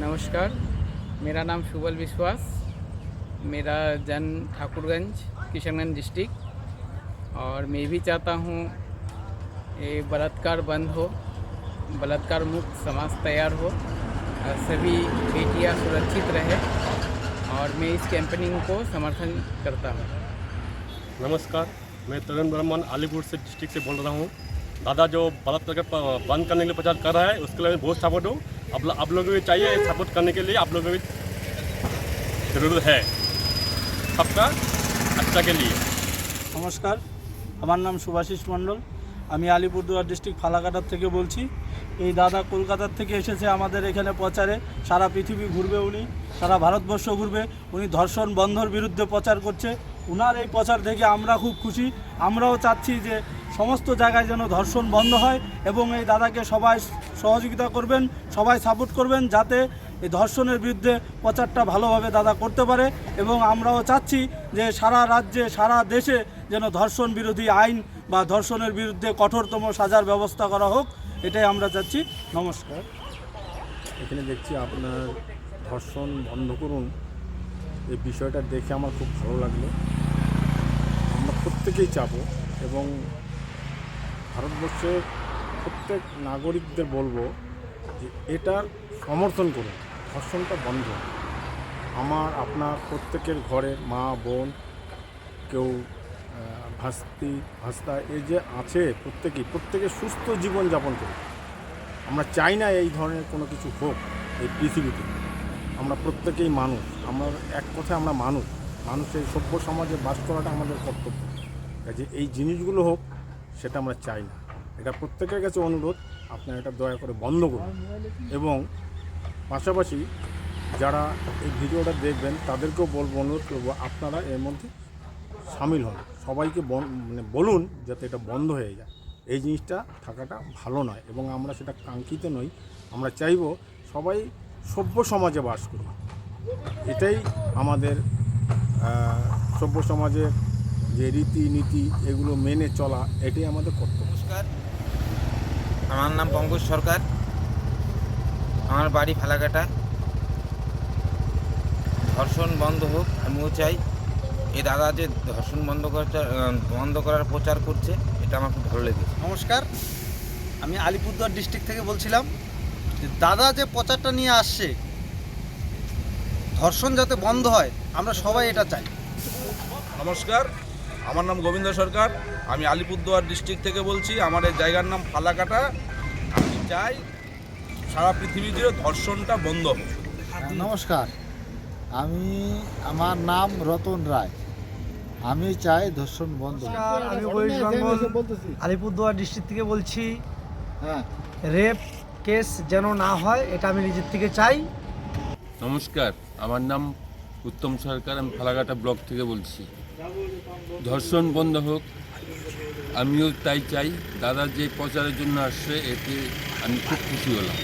नमस्कार, मेरा नाम शुभल विश्वास। मेरा जन्म ठाकुरगंज किशनगंज डिस्ट्रिक्ट। और मैं भी चाहता हूँ ये बलात्कार बंद हो, बलात्कार मुक्त समाज तैयार हो और सभी बेटियाँ सुरक्षित रहे। और मैं इस कैंपेनिंग को समर्थन करता हूँ। नमस्कार, मैं तरुण ब्रह्मन अलीपुर से डिस्ट्रिक्ट से बोल रहा हूँ। दादा जो बलात्कार बंद करने के लिए प्रचार कर रहा है उसके लिए मैं बहुत सपोर्ट हूँ। आप लोगों को चाहिए सपोर्ट करने के लिए, आप लोगों की ज़रूरत है सबका अच्छा के लिए। नमस्कार, আমার নাম সুভাষিস মণ্ডল। আমি আলিপুরদুয়ার ডিস্ট্রিক্ট ফালাকাটার থেকে বলছি। এই দাদা কলকাতার থেকে এসেছে আমাদের এখানে প্রচারে। সারা পৃথিবী ঘুরবে উনি, সারা ভারতবর্ষ ঘুরবে। উনি ধর্ষণ বন্ধর বিরুদ্ধে প্রচার করছে। উনার এই প্রচার দেখে আমরা খুব খুশি। আমরাও চাচ্ছি যে সমস্ত জায়গায় যেন ধর্ষণ বন্ধ হয় এবং এই দাদাকে সবাই সহযোগিতা করবেন, সবাই সাপোর্ট করবেন যাতে এই ধর্ষণের বিরুদ্ধে প্রচারটা ভালোভাবে দাদা করতে পারে। এবং আমরাও চাচ্ছি যে সারা রাজ্যে সারা দেশে যেন ধর্ষণ বিরোধী আইন বা ধর্ষণের বিরুদ্ধে কঠোরতম সাজার ব্যবস্থা করা হোক, এটাই আমরা চাচ্ছি। নমস্কার। এখানে দেখছি আপনার ধর্ষণ বন্ধ করুন, এই বিষয়টা দেখে আমার খুব ভালো লাগলো। আমরা প্রত্যেকেই চাবো এবং ভারতবর্ষের প্রত্যেক নাগরিকদের বলবো যে এটার সমর্থন করুন, ধর্ষণটা বন্ধ। আমার আপনার প্রত্যেকের ঘরে মা বোন, কেউ ভাস্তা এই যে আছে প্রত্যেকে সুস্থ জীবনযাপন করুন। আমরা চাই না এই ধরনের কোনো কিছু হোক এই পৃথিবীতে। আমরা প্রত্যেকেই মানুষ, আমরা এক কথায় আমরা মানুষের সভ্য সমাজে বাস করাটা আমাদের কর্তব্য। কাজে এই জিনিসগুলো হোক সেটা আমরা চাই না। এটা প্রত্যেকের কাছে অনুরোধ, আপনারা এটা দয়া করে বন্ধ করুন। এবং পাশাপাশি যারা এই ভিডিওটা দেখবেন তাদেরকেও অনুরোধ করবো আপনারা এর মধ্যে সামিল হন, সবাইকে বলুন যাতে এটা বন্ধ হয়ে যায়। এই জিনিসটা থাকাটা ভালো নয় এবং আমরা সেটা কাঙ্ক্ষিত নই। আমরা চাইব সবাই সভ্য সমাজে বাস করি, এটাই আমাদের সভ্য সমাজের যে রীতিনীতি এগুলো মেনে চলা, এটাই আমাদের কর্তব্য। নমস্কার, আমার নাম পঙ্কজ সরকার, আমার বাড়ি ফালাকাটা। ধর্ষণ বন্ধ হোক আমিও চাই। এই দাদা যে ধর্ষণ বন্ধ করার প্রচার করছে এটা আমার খুব ভালো লেগেছে। নমস্কার, আমি আলিপুরদুয়ার ডিস্ট্রিক্ট থেকে বলছিলাম। দাদা যে প্রচারটা নিয়ে আসছে ধর্ষণ যাতে বন্ধ হয়, আমরা সবাই এটা চাই। নমস্কার, আমার নাম গোবিন্দ সরকার, আমি আলিপুরদুয়ার ডিস্ট্রিক্ট থেকে বলছি। আমার এই জায়গার নাম ফালাকাটা। আমি চাই সারা পৃথিবী জুড়ে ধর্ষণটা বন্ধ হোক। নমস্কার, আমার নাম রতন রায়। আমি চাই ধর্ষণ বন্ধ। আমি আলিপুরদুয়ার ডিস্ট্রিক্ট থেকে বলছি। রেপ কেস যেন না হয় এটা আমি নিজের থেকে চাই। নমস্কার, আমার নাম উত্তম সরকার, আমি ফালাকাটা ব্লক থেকে বলছি। ধর্ষণ বন্ধ হোক আমিও তাই চাই। দাদা যে প্রচারের জন্য আসছে এতে আমি খুব খুশি হলাম।